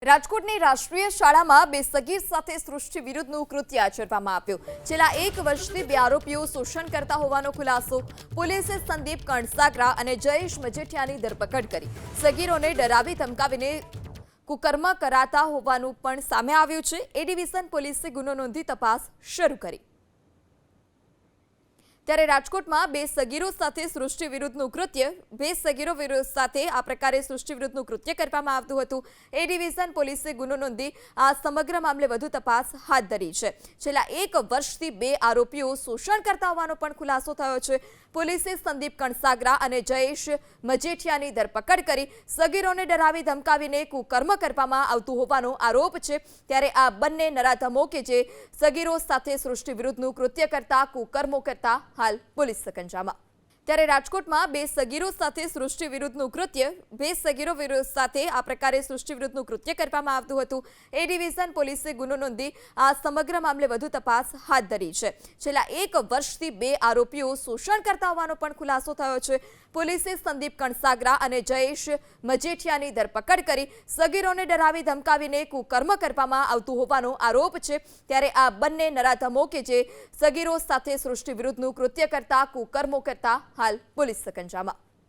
રાજકોટની રાષ્ટ્રીય શાળામાં બે સગીર સાથે સૃષ્ટિ વિરુદ્ધનું કૃત્ય આચરવામાં આવ્યું। છેલ્લા 1 વર્ષથી બે આરોપીઓ શોષણ કરતા હોવાનો ખુલાસો। પોલીસે સંદીપ કણસાગરા અને જયેશ મજેઠિયાની ધરપકડ કરી। સગીરોને ડરાવી ધમકાવીને કુકર્મ કરાતા હોવાનું પણ સામે આવ્યું છે। એ ડિવિઝન પોલીસે ગુનો નોંધી તપાસ શરૂ કરી। ત્યારે રાજકોટમાં બે સગીરો સાથે સૃષ્ટિ વિરુદ્ધનું કૃત્ય સાથે આ પ્રકારે સૃષ્ટિ વિરુદ્ધનું કૃત્ય કરવામાં આવતું હતું। એ ડિવિઝન પોલીસે ગુનો નોંધી આ સમગ્ર મામલે વધુ તપાસ હાથ ધરી છે। છેલ્લા 1 વર્ષથી બે આરોપીઓ શોષણ કરતા હોવાનો પણ ખુલાસો થયો છે। પોલીસે સંદીપ કણસાગરા અને જયેશ મજેઠિયાની ધરપકડ કરી। સગીરોને ડરાવી ધમકાવીને કુકર્મ કરવામાં આવતું હોવાનો આરોપ છે। ત્યારે આ બંને નરાધમો કે જે સગીરો સાથે સૃષ્ટિ વિરુદ્ધનું કૃત્ય કરતા કુકર્મો કરતા હાલ પોલીસ સકંજામાં। ત્યારે રાજકોટમાં બે સગીરો સાથે સૃષ્ટિ વિરુદ્ધનું કૃત્ય સાથે આ પ્રકારે સૃષ્ટિ વિરુદ્ધનું કૃત્ય કરવામાં આવતું હતું। એ ડિવિઝન પોલીસે ગુનો નોંધી આ સમગ્ર મામલે વધુ તપાસ હાથ ધરી છે। છેલ્લા 1 વર્ષથી બે આરોપીઓ શોષણ કરતા હોવાનો પણ ખુલાસો થયો છે। પોલીસે સંદીપ કણસાગરા અને જયેશ મજેઠિયાની ધરપકડ કરી। સગીરોને ડરાવી ધમકાવીને કુકર્મ કરવામાં આવતું હોવાનો આરોપ છે। ત્યારે આ બંને નરાધમો કે જે સગીરો સાથે સૃષ્ટિ વિરુદ્ધનું કૃત્ય કરતા કુકર્મો કરતા હાલ પોલીસ સકંજામાં।